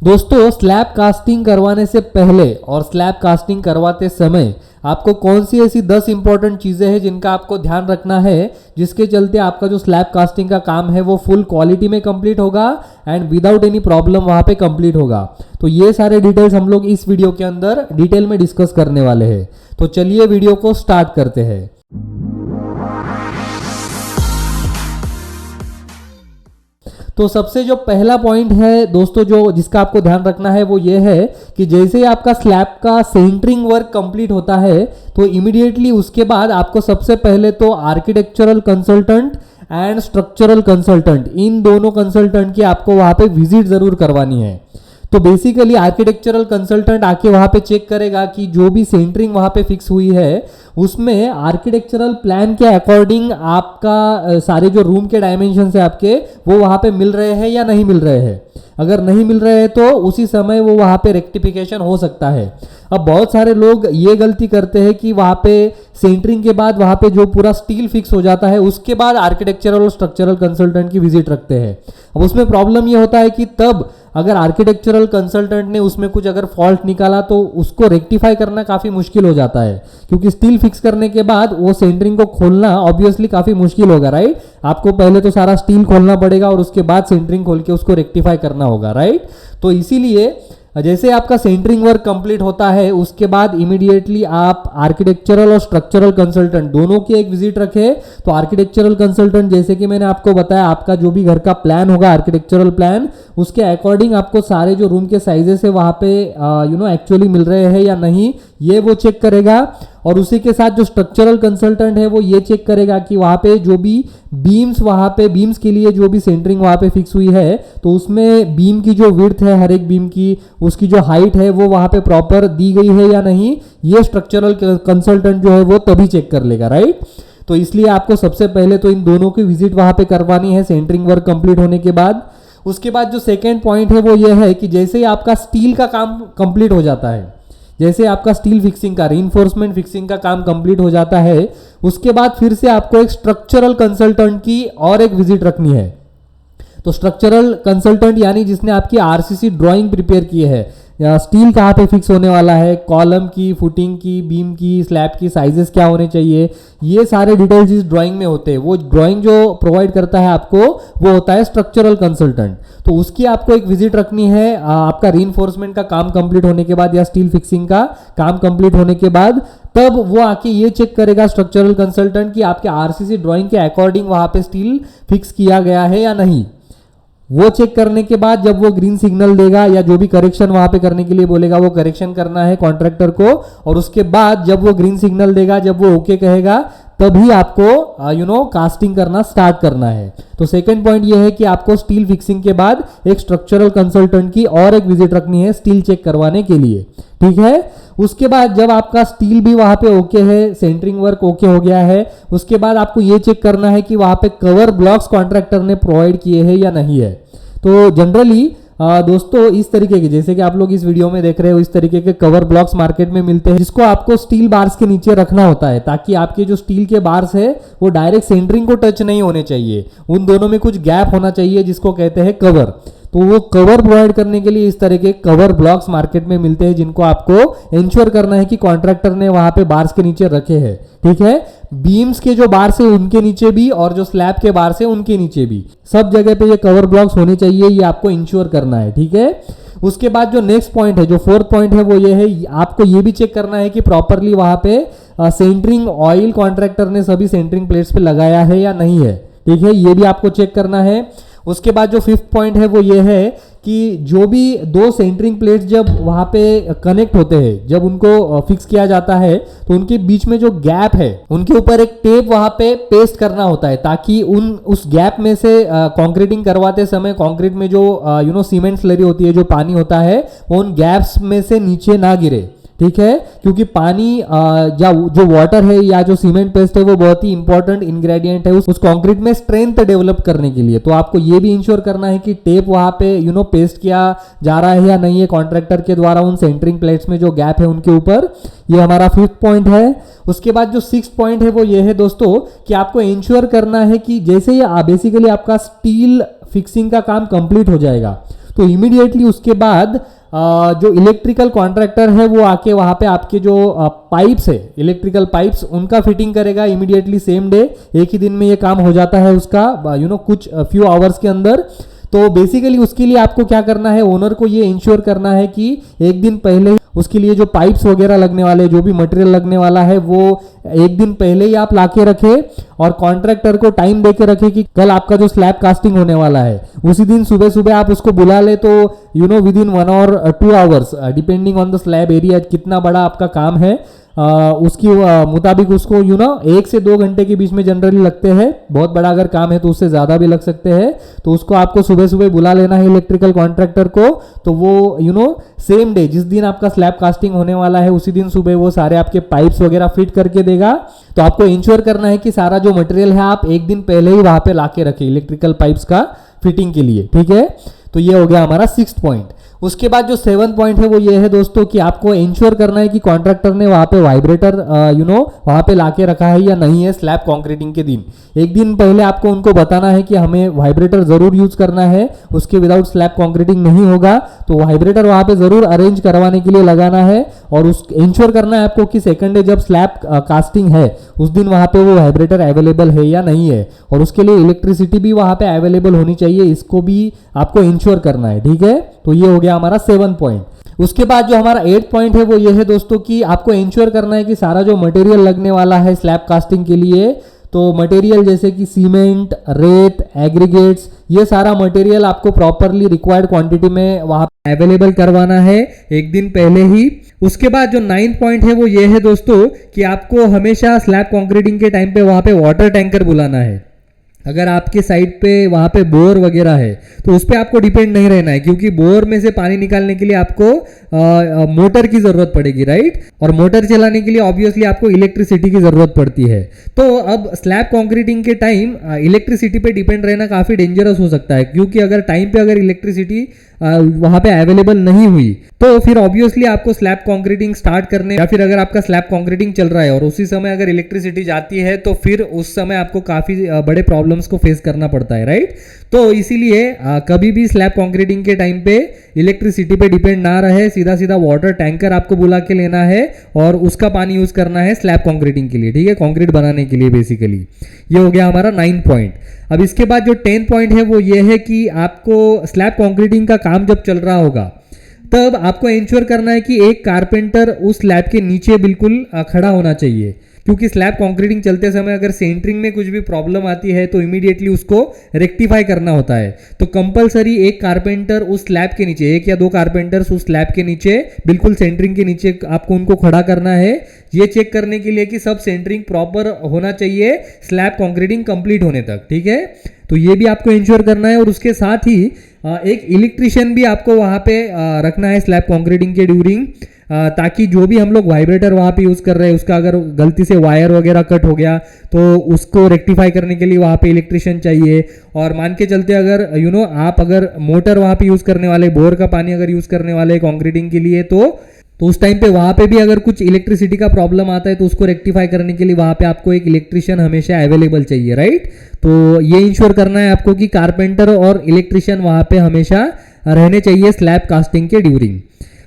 दोस्तों slab casting करवाने से पहले और स्लैब कास्टिंग करवाते समय आपको कौन सी ऐसी 10 इंपॉर्टेंट चीज़ें हैं जिनका आपको ध्यान रखना है, जिसके चलते आपका जो स्लैब कास्टिंग का काम है वो फुल क्वालिटी में कंप्लीट होगा एंड विदाउट एनी प्रॉब्लम वहाँ पे कंप्लीट होगा। तो ये सारे डिटेल्स हम लोग इस वीडियो के अंदर डिटेल में डिस्कस करने वाले हैं। तो चलिए वीडियो को स्टार्ट करते हैं। तो सबसे जो पहला पॉइंट है दोस्तों जो जिसका आपको ध्यान रखना है वो ये है कि जैसे ही आपका स्लैब का सेंटरिंग वर्क कंप्लीट होता है तो इमीडिएटली उसके बाद आपको सबसे पहले तो architectural consultant and structural consultant, इन दोनों कंसल्टेंट की आपको वहाँ पे विजिट ज़रूर करवानी है। तो बेसिकली आर्किटेक्चरल कंसल्टेंट आके वहाँ पे चेक करेगा कि जो भी सेंटरिंग वहाँ पे फिक्स हुई है उसमें आर्किटेक्चरल प्लान के अकॉर्डिंग आपका सारे जो रूम के डायमेंशन है आपके वो वहाँ पे मिल रहे हैं या नहीं मिल रहे हैं। अगर नहीं मिल रहे हैं तो उसी समय वो वहाँ पे रेक्टिफिकेशन हो सकता है। अब बहुत सारे लोग ये गलती करते हैं कि वहाँ पे सेंटरिंग के बाद वहाँ पे जो पूरा स्टील फिक्स हो जाता है उसके बाद आर्किटेक्चरल और स्ट्रक्चरल कंसल्टेंट की विजिट रखते हैं। अब उसमें प्रॉब्लम ये होता है कि तब अगर आर्किटेक्चरल कंसल्टेंट ने उसमें कुछ अगर फॉल्ट निकाला तो उसको रेक्टिफाई करना काफ़ी मुश्किल हो जाता है, क्योंकि स्टील फिक्स करने के बाद वो सेंटरिंग को खोलना ऑब्वियसली काफ़ी मुश्किल होगा, राइट। आपको पहले तो सारा स्टील खोलना पड़ेगा और उसके बाद सेंटरिंग खोल के उसको रेक्टिफाई करना होगा, राइट। तो इसीलिए जैसे आपका सेंटरिंग वर्क कंप्लीट होता है उसके बाद इमीडिएटली आप आर्किटेक्चरल और स्ट्रक्चरल कंसल्टेंट दोनों की एक विजिट रखें। तो आर्किटेक्चरल कंसल्टेंट जैसे कि मैंने आपको बताया, आपका जो भी घर का प्लान होगा आर्किटेक्चरल प्लान, उसके अकॉर्डिंग आपको सारे जो रूम के साइजेस है वहाँ पे एक्चुअली मिल रहे हैं या नहीं ये वो चेक करेगा। और उसी के साथ जो स्ट्रक्चरल कंसल्टेंट है वो ये चेक करेगा कि वहाँ पे जो भी बीम्स वहाँ पे बीम्स के लिए जो भी सेंटरिंग वहाँ पे फिक्स हुई है तो उसमें बीम की जो विड्थ है हर एक बीम की, उसकी जो हाइट है वो वहाँ पे प्रॉपर दी गई है या नहीं, ये स्ट्रक्चरल कंसल्टेंट जो है वो तभी चेक कर लेगा, राइट। तो इसलिए आपको सबसे पहले तो इन दोनों की विजिट वहाँ पे करवानी है सेंटरिंग वर्क कंप्लीट होने के बाद। उसके बाद जो सेकेंड पॉइंट है वो ये है कि जैसे ही आपका स्टील का काम कंप्लीट हो जाता है, जैसे आपका स्टील फिक्सिंग का रीइंफोर्समेंट फिक्सिंग का काम कंप्लीट हो जाता है उसके बाद फिर से आपको एक स्ट्रक्चरल कंसल्टेंट की और एक विजिट रखनी है। तो स्ट्रक्चरल कंसल्टेंट यानी जिसने आपकी आरसीसी ड्राइंग प्रिपेयर की है, स्टील कहाँ पे फिक्स होने वाला है, कॉलम की, फुटिंग की, बीम की, स्लैब की साइजेस क्या होने चाहिए, ये सारे डिटेल्स इस ड्राइंग में होते हैं। वो ड्राइंग जो प्रोवाइड करता है आपको वो होता है स्ट्रक्चरल कंसल्टेंट। तो उसकी आपको एक विजिट रखनी है आपका रीइंफोर्समेंट का काम कंप्लीट होने के बाद या स्टील फिक्सिंग का काम कंप्लीट होने के बाद। तब वो आके ये चेक करेगा स्ट्रक्चरल कंसल्टेंट कि आपके आरसीसी ड्राइंग के अकॉर्डिंग वहाँ पे स्टील फिक्स किया गया है या नहीं। वो चेक करने के बाद जब वो ग्रीन सिग्नल देगा या जो भी करेक्शन वहां पे करने के लिए बोलेगा वो करेक्शन करना है कॉन्ट्रैक्टर को, और उसके बाद जब वो ग्रीन सिग्नल देगा, जब वो ओके कहेगा तभी आपको कास्टिंग करना स्टार्ट करना है। तो सेकंड पॉइंट ये है कि आपको स्टील फिक्सिंग के बाद एक स्ट्रक्चरल कंसल्टेंट की और एक विजिट रखनी है स्टील चेक करवाने के लिए, ठीक है। उसके बाद जब आपका स्टील भी वहां पे ओके है, सेंटरिंग वर्क ओके हो गया है, उसके बाद आपको ये चेक करना है कि वहां पे कवर ब्लॉक्स कॉन्ट्रैक्टर ने प्रोवाइड किए हैं या नहीं है। तो जनरली दोस्तों इस तरीके के, जैसे कि आप लोग इस वीडियो में देख रहे हो, इस तरीके के कवर ब्लॉक्स मार्केट में मिलते हैं जिसको आपको स्टील बार्स के नीचे रखना होता है ताकि आपके जो स्टील के बार्स है वो डायरेक्ट सेंटरिंग को टच नहीं होने चाहिए, उन दोनों में कुछ गैप होना चाहिए जिसको कहते हैं कवर। तो वो कवर प्रोवाइड करने के लिए इस तरह के कवर ब्लॉक्स मार्केट में मिलते हैं जिनको आपको इंश्योर करना है कि कॉन्ट्रैक्टर ने वहां पे बार्स के नीचे रखे हैं, ठीक है। बीम्स के जो बार्स है उनके नीचे भी और जो स्लैब के बार्स है उनके नीचे भी सब जगह पे ये कवर ब्लॉक्स होने चाहिए, ये आपको इंश्योर करना है, ठीक है। उसके बाद जो नेक्स्ट पॉइंट है, जो फोर्थ पॉइंट है वो ये है, आपको ये भी चेक करना है कि प्रॉपरली वहां पे सेंटरिंग ऑयल कॉन्ट्रैक्टर ने सभी सेंटरिंग प्लेट्स पे लगाया है या नहीं है, ठीक है, ये भी आपको चेक करना है। उसके बाद जो फिफ्थ पॉइंट है वो ये है कि जो भी दो सेंटरिंग प्लेट्स जब वहाँ पे कनेक्ट होते हैं, जब उनको फिक्स किया जाता है तो उनके बीच में जो गैप है उनके ऊपर एक टेप वहाँ पे पेस्ट करना होता है ताकि उस गैप में से कंक्रीटिंग करवाते समय कंक्रीट में जो सीमेंट स्लरी होती है, जो पानी होता है वो उन गैप्स में से नीचे ना गिरे, ठीक है। क्योंकि पानी या जो वाटर है या जो सीमेंट पेस्ट है वो बहुत ही इंपॉर्टेंट इंग्रेडिएंट है उस कंक्रीट में स्ट्रेंथ डेवलप करने के लिए। तो आपको ये भी इंश्योर करना है कि टेप वहां पे पेस्ट किया जा रहा है या नहीं है कॉन्ट्रैक्टर के द्वारा उन सेंटरिंग प्लेट्स में जो गैप है उनके ऊपर। ये हमारा फिफ्थ पॉइंट है। उसके बाद जो सिक्स पॉइंट है वो ये है दोस्तों कि आपको इंश्योर करना है कि जैसे ही बेसिकली आपका स्टील फिक्सिंग का काम कंप्लीट हो जाएगा तो इमीडिएटली उसके बाद जो इलेक्ट्रिकल कॉन्ट्रैक्टर है वो आके वहाँ पे आपके जो पाइप्स है, इलेक्ट्रिकल पाइप्स, उनका फिटिंग करेगा इमीडिएटली सेम डे। एक ही दिन में ये काम हो जाता है उसका, कुछ फ्यू आवर्स के अंदर। तो बेसिकली उसके लिए आपको क्या करना है, ओनर को ये इंश्योर करना है कि एक दिन पहले उसके लिए जो पाइप्स वगैरह लगने वाले, जो भी मटेरियल लगने वाला है, वो एक दिन पहले ही आप लाके रखे और कॉन्ट्रैक्टर को टाइम देके रखे कि कल आपका जो स्लैब कास्टिंग होने वाला है उसी दिन सुबह सुबह आप उसको बुला ले, तो विद इन 1 और 2 hours depending on the slab area कितना बड़ा आपका काम है, उसकी मुताबिक उसको 1 से 2 घंटे के बीच में जनरली लगते हैं। बहुत बड़ा अगर काम है तो उससे ज़्यादा भी लग सकते हैं। तो उसको आपको सुबह सुबह बुला लेना है इलेक्ट्रिकल कॉन्ट्रैक्टर को। तो वो सेम डे जिस दिन आपका स्लैब कास्टिंग होने वाला है उसी दिन सुबह वो सारे आपके पाइप्स वगैरह फिट करके देगा। तो आपको इंश्योर करना है कि सारा जो मटेरियल है आप एक दिन पहले ही वहाँ पे ला के रखें इलेक्ट्रिकल पाइप्स का फिटिंग के लिए, ठीक है। तो ये हो गया हमारा 6th पॉइंट। उसके बाद जो 7th पॉइंट है वो ये है दोस्तों कि आपको इंश्योर करना है कि कॉन्ट्रैक्टर ने वहाँ पे वाइब्रेटर वहाँ पे लाके रखा है या नहीं है स्लैब कॉन्क्रीटिंग के दिन। एक दिन पहले आपको उनको बताना है कि हमें वाइब्रेटर ज़रूर यूज करना है, उसके विदाउट स्लैब कॉन्क्रीटिंग नहीं होगा। तो वाइब्रेटर वहाँ पे ज़रूर अरेंज करवाने के लिए लगाना है और उस इंश्योर करना है आपको कि सेकंड डे जब स्लैब कास्टिंग है उस दिन वहाँ पे वो वाइब्रेटर अवेलेबल है या नहीं है, और उसके लिए इलेक्ट्रिसिटी भी वहाँ पे अवेलेबल होनी चाहिए, इसको भी आपको इंश्योर करना है, ठीक है। तो ये हो गया हमारा 7th पॉइंट। उसके बाद जो हमारा 8th पॉइंट है वो ये है दोस्तों कि आपको इंश्योर करना है कि सारा जो मटेरियल लगने वाला है स्लैब कास्टिंग के लिए, तो मटेरियल जैसे कि सीमेंट, रेत, एग्रीगेट्स, ये सारा मटेरियल आपको प्रॉपरली रिक्वायर्ड क्वांटिटी में वहाँ अवेलेबल करवाना है एक दिन पहले ही। उसके बाद जो 9th पॉइंट है वो ये है दोस्तों कि आपको हमेशा स्लैब कॉन्क्रीटिंग के टाइम पे वहाँ पे वाटर टैंकर बुलाना है। अगर आपके साइड पे वहाँ पे बोर वगैरह है तो उस पर आपको डिपेंड नहीं रहना है, क्योंकि बोर में से पानी निकालने के लिए आपको मोटर की ज़रूरत पड़ेगी, राइट। और मोटर चलाने के लिए ऑब्वियसली आपको इलेक्ट्रिसिटी की ज़रूरत पड़ती है। तो अब स्लैब कॉन्क्रीटिंग के टाइम इलेक्ट्रिसिटी पे डिपेंड रहना काफ़ी डेंजरस हो सकता है, क्योंकि अगर टाइम पे अगर इलेक्ट्रिसिटी वहाँ पे अवेलेबल नहीं हुई तो फिर ऑब्वियसली आपको स्लैब कॉन्क्रीटिंग स्टार्ट करने, या फिर अगर आपका स्लैब कॉन्क्रीटिंग चल रहा है और उसी समय अगर इलेक्ट्रिसिटी जाती है तो फिर उस समय आपको काफ़ी बड़े प्रॉब्लम्स को फेस करना पड़ता है, राइट। तो इसीलिए कभी भी स्लैब कॉन्क्रीटिंग के टाइम पे इलेक्ट्रिसिटी पे डिपेंड ना रहे, सीधा सीधा वाटर टैंकर आपको बुला के लेना है और उसका पानी यूज करना है स्लैब कॉन्क्रीटिंग के लिए, ठीक है, कॉन्क्रीट बनाने के लिए बेसिकली। ये हो गया हमारा 9th पॉइंट। अब इसके बाद जो 10th पॉइंट है वो ये है कि आपको स्लैब कॉन्क्रीटिंग का काम जब चल रहा होगा तब आपको इंश्योर करना है कि एक कारपेंटर उस स्लैब के नीचे बिल्कुल खड़ा होना चाहिए, क्योंकि स्लैब कॉन्क्रीटिंग चलते समय अगर सेंटरिंग में कुछ भी प्रॉब्लम आती है तो इमीडिएटली उसको रेक्टिफाई करना होता है। तो कंपलसरी एक कारपेंटर उस स्लैब के नीचे, 1 या 2 कारपेंटर्स उस स्लैब के नीचे बिल्कुल सेंटरिंग के नीचे आपको उनको खड़ा करना है, ये चेक करने के लिए कि सब सेंटरिंग प्रॉपर होना चाहिए स्लैब कॉन्क्रीटिंग कंप्लीट होने तक, ठीक है। तो ये भी आपको इंश्योर करना है। और उसके साथ ही एक इलेक्ट्रिशियन भी आपको वहाँ पे रखना है स्लैब कॉन्क्रीटिंग के ड्यूरिंग, ताकि जो भी हम लोग वाइब्रेटर वहाँ पे यूज़ कर रहे हैं उसका अगर गलती से वायर वगैरह कट हो गया तो उसको रेक्टिफाई करने के लिए वहाँ पे इलेक्ट्रिशियन चाहिए। और मान के चलते अगर आप अगर मोटर वहाँ पे यूज़ करने वाले, बोर का पानी अगर यूज़ करने वाले कॉन्क्रीटिंग के लिए, तो उस टाइम पे वहाँ पे भी अगर कुछ इलेक्ट्रिसिटी का प्रॉब्लम आता है तो उसको रेक्टिफाई करने के लिए वहाँ पे आपको एक इलेक्ट्रिशियन हमेशा अवेलेबल चाहिए, राइट। तो ये इंश्योर करना है आपको कि कारपेंटर और इलेक्ट्रिशियन वहाँ पे हमेशा रहने चाहिए स्लैब कास्टिंग के ड्यूरिंग।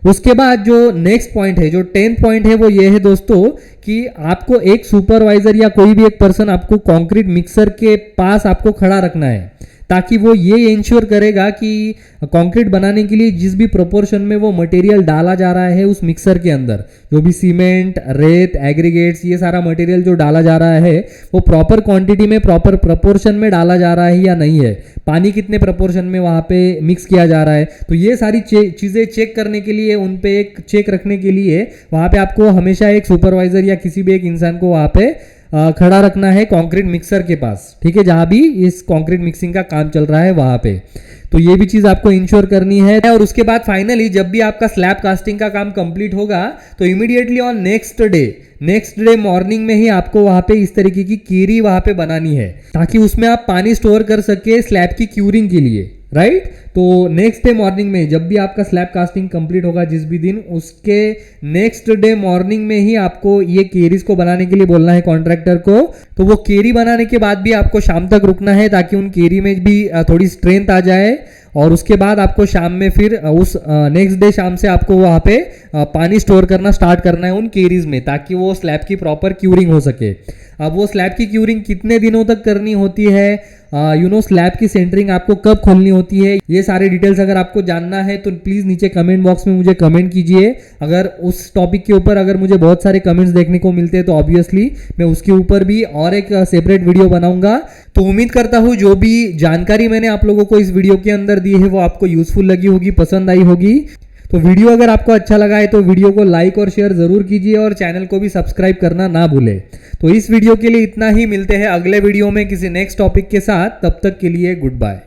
उसके बाद जो नेक्स्ट पॉइंट है, जो 10th पॉइंट है वो ये है दोस्तों कि आपको एक सुपरवाइजर या कोई भी एक पर्सन आपको कंक्रीट मिक्सर के पास आपको खड़ा रखना है, ताकि वो ये इंश्योर करेगा कि कंक्रीट बनाने के लिए जिस भी प्रोपोर्शन में वो मटेरियल डाला जा रहा है उस मिक्सर के अंदर, जो भी सीमेंट, रेत, एग्रीगेट्स, ये सारा मटेरियल जो डाला जा रहा है वो प्रॉपर क्वांटिटी में, प्रॉपर प्रोपोर्शन में डाला जा रहा है या नहीं है, पानी कितने प्रोपोर्शन में वहाँ पे मिक्स किया जा रहा है। तो ये सारी चीज़ें चेक करने के लिए, उन पे एक चेक रखने के लिए वहाँ पे आपको हमेशा एक सुपरवाइजर या किसी भी एक इंसान को वहाँ पे खड़ा रखना है कंक्रीट मिक्सर के पास, ठीक है, जहां भी इस कंक्रीट मिक्सिंग का काम चल रहा है वहां पे। तो ये भी चीज आपको इंश्योर करनी है। और उसके बाद फाइनली जब भी आपका स्लैब कास्टिंग का काम कंप्लीट होगा तो immediately on next day morning में ही आपको वहां पे इस तरीके की कीरी वहां पे बनानी है, ताकि उसमें आप पानी स्टोर कर सके स्लैब की क्यूरिंग के लिए, राइट। तो नेक्स्ट डे मॉर्निंग में जब भी आपका स्लैब कास्टिंग कंप्लीट होगा जिस भी दिन, उसके नेक्स्ट डे मॉर्निंग में ही आपको ये केरीज को बनाने के लिए बोलना है कॉन्ट्रैक्टर को। तो वो केरी बनाने के बाद भी आपको शाम तक रुकना है, ताकि उन केरी में भी थोड़ी स्ट्रेंथ आ जाए और उसके बाद आपको शाम में फिर उस नेक्स्ट डे शाम से आपको वहाँ पे पानी स्टोर करना स्टार्ट करना है उन केरीज में, ताकि वो स्लैब की प्रॉपर क्यूरिंग हो सके। अब वो स्लैब की क्यूरिंग कितने दिनों तक करनी होती है, स्लैब की सेंटरिंग आपको कब खोलनी होती है, ये सारे डिटेल्स अगर आपको जानना है तो प्लीज़ नीचे कमेंट बॉक्स में मुझे कमेंट कीजिए। अगर उस टॉपिक के ऊपर अगर मुझे बहुत सारे कमेंट्स देखने को मिलते हैं तो ऑब्वियसली मैं उसके ऊपर भी और एक सेपरेट वीडियो बनाऊंगा। तो उम्मीद करता हूँ जो भी जानकारी मैंने आप लोगों को इस वीडियो के अंदर दी है वो आपको यूजफुल लगी होगी, पसंद आई होगी। तो वीडियो अगर आपको अच्छा लगा है तो वीडियो को लाइक और शेयर जरूर कीजिए और चैनल को भी सब्सक्राइब करना ना भूले। तो इस वीडियो के लिए इतना ही, मिलते हैं अगले वीडियो में किसी नेक्स्ट टॉपिक के साथ, तब तक के लिए गुड बाय।